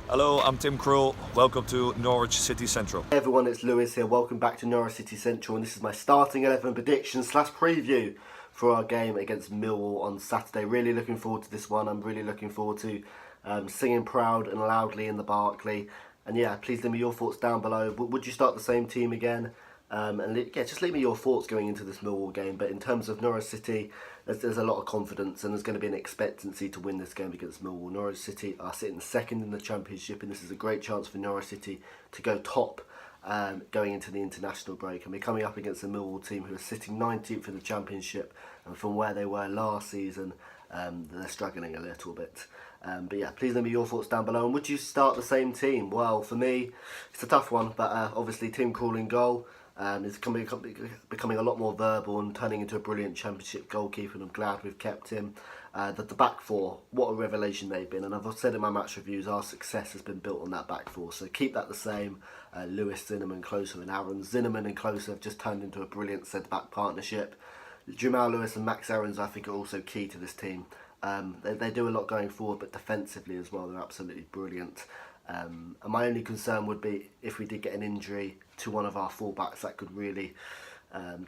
Hello, I'm Tim Krul. Welcome to Norwich City Central. Hey everyone, it's Lewis here. Welcome back to Norwich City Central, and this is my starting 11 prediction / preview for our game against Millwall on Saturday. Really looking forward to this one. I'm really looking forward to singing proud and loudly in the Barclay. And yeah, please leave me your thoughts down below. Would you start the same team again? Just leave me your thoughts going into this Millwall game. But in terms of Norwich City, there's a lot of confidence and there's going to be an expectancy to win this game against Millwall. Norwich City are sitting second in the Championship, and this is a great chance for Norwich City to go top going into the international break. And we're coming up against a Millwall team who are sitting 19th in the Championship, and from where they were last season, they're struggling a little bit. But yeah, please leave me your thoughts down below. And would you start the same team? Well, for me, it's a tough one, but obviously Tim Krul in goal. Is becoming a lot more verbal and turning into a brilliant Championship goalkeeper, and I'm glad we've kept him. The back four, what a revelation they've been, and I've said in my match reviews, our success has been built on that back four, so keep that the same. Lewis, Zinnerman, Closer and Aaron. Zinnerman and Closer have just turned into a brilliant centre-back partnership. Jamal Lewis and Max Aarons, I think, are also key to this team. They do a lot going forward, but defensively as well, they're absolutely brilliant. And my only concern would be if we did get an injury to one of our fullbacks, that could really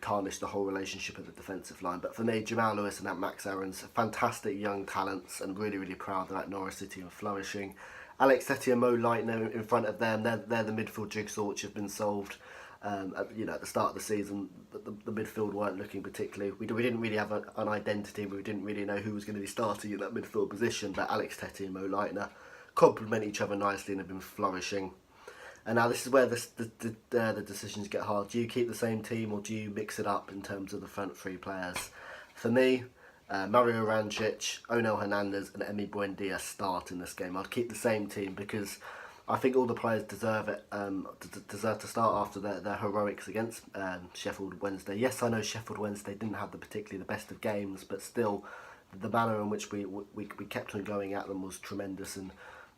tarnish the whole relationship of the defensive line. But for me, Jamal Lewis and that Max Aarons, fantastic young talents, and really, really proud that Norwich City are flourishing. Alex Tettey and Mo Leitner in front of them, they're the midfield jigsaw which have been solved. At the start of the season, the midfield weren't looking particularly. We didn't really have an identity. We didn't really know who was going to be starting in that midfield position. But Alex Tettey and Mo Leitner complement each other nicely and have been flourishing. And now this is where the decisions get hard. Do you keep the same team or do you mix it up in terms of the front three players? For me, Mario Rancic, Onel Hernandez and Emi Buendia start in this game. I'd keep the same team because I think all the players deserve it. Deserve to start after their heroics against Sheffield Wednesday. Yes, I know Sheffield Wednesday didn't have particularly the best of games, but still, the manner in which we kept on going at them was tremendous, and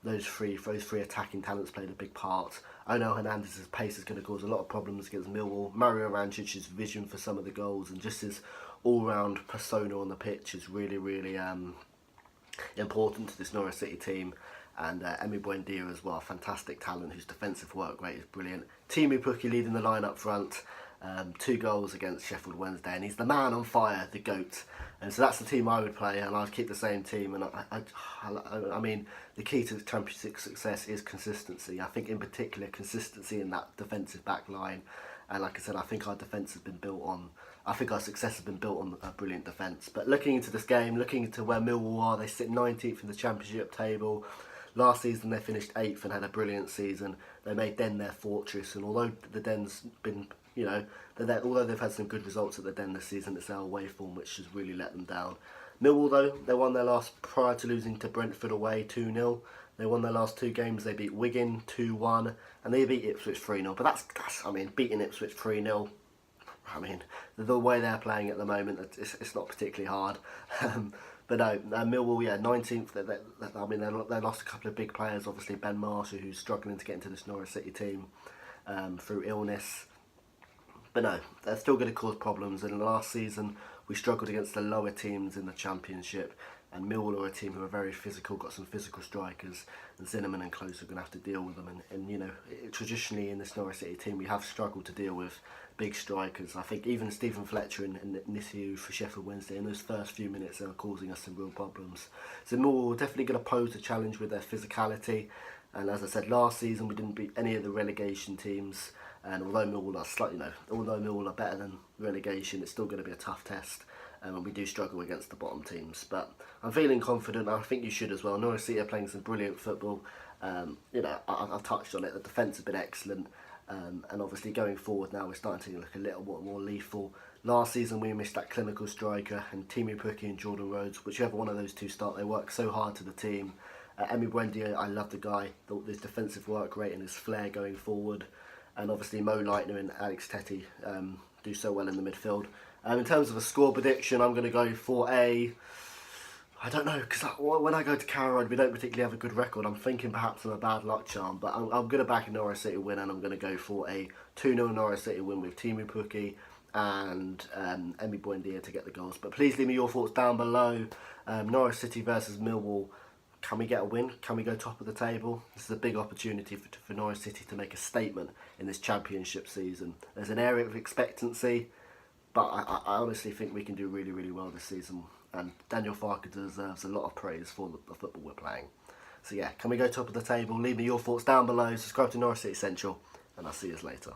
those three attacking talents played a big part. Onel Hernandez's pace is going to cause a lot of problems against Millwall. Mario Rancic's vision for some of the goals and just his all-round persona on the pitch is really, really important to this Norwich City team. And Emi Buendia as well, fantastic talent whose defensive work rate is brilliant. Teemu Pukki leading the line up front, 2 goals against Sheffield Wednesday, and he's the man on fire, the GOAT. And so that's the team I would play, and I'd keep the same team. And I mean, the key to Championship success is consistency. I think in particular consistency in that defensive back line. And like I said, I think our defence has been built on. I think our success has been built on a brilliant defence. But looking into this game, looking into where Millwall are, they sit 19th in the Championship table. Last season they finished 8th and had a brilliant season. They made Den their fortress, and although the Den's been, although they've had some good results at the Den this season, it's their away form which has really let them down. Millwall though, they won their last prior to losing to Brentford away 2-0. They won their last 2 games. They beat Wigan 2-1 and they beat Ipswich 3-0. But that's beating Ipswich 3-0. I mean, the way they're playing at the moment, it's not particularly hard. But no, Millwall, 19th. They lost a couple of big players. Obviously, Ben Marshall, who's struggling to get into this Norwich City team through illness. But no, they're still going to cause problems. And last season, we struggled against the lower teams in the Championship. And Millwall are a team who are very physical, got some physical strikers, and Zinnerman and Close are going to have to deal with them. And traditionally in this Norwich City team, we have struggled to deal with big strikers. I think even Stephen Fletcher and Nisiu for Sheffield Wednesday, in those first few minutes, they are causing us some real problems. So Millwall are definitely going to pose a challenge with their physicality. And as I said, last season we didn't beat any of the relegation teams. And although Millwall are better than relegation, it's still going to be a tough test. And we do struggle against the bottom teams, but I'm feeling confident. I think you should as well. Norwich City are playing some brilliant football. I've touched on it. The defence has been excellent, and obviously going forward now we're starting to look a little bit more lethal. Last season we missed that clinical striker, and Teemu Pukki and Jordan Rhodes, whichever one of those two start, they work so hard to the team. Emi Buendia, I love the guy. His defensive work rate and his flair going forward, and obviously Mo Leitner and Alex Tettey do so well in the midfield. In terms of a score prediction, I'm going to go for I don't know, because when I go to Canaries, we don't particularly have a good record. I'm thinking perhaps I'm a bad luck charm, but I'm going to back a Norwich City win, and I'm going to go for a 2-0 Norwich City win with Teemu Pukki and Emi Buendia to get the goals. But please leave me your thoughts down below. Norwich City versus Millwall. can we get a win? Can we go top of the table? This is a big opportunity for Norwich City to make a statement in this championship season. There's an area of expectancy, but I honestly think we can do really, really well this season. And Daniel Farke deserves a lot of praise for the football we're playing. So yeah, can we go top of the table? Leave me your thoughts down below. Subscribe to Norwich City Central, and I'll see you later.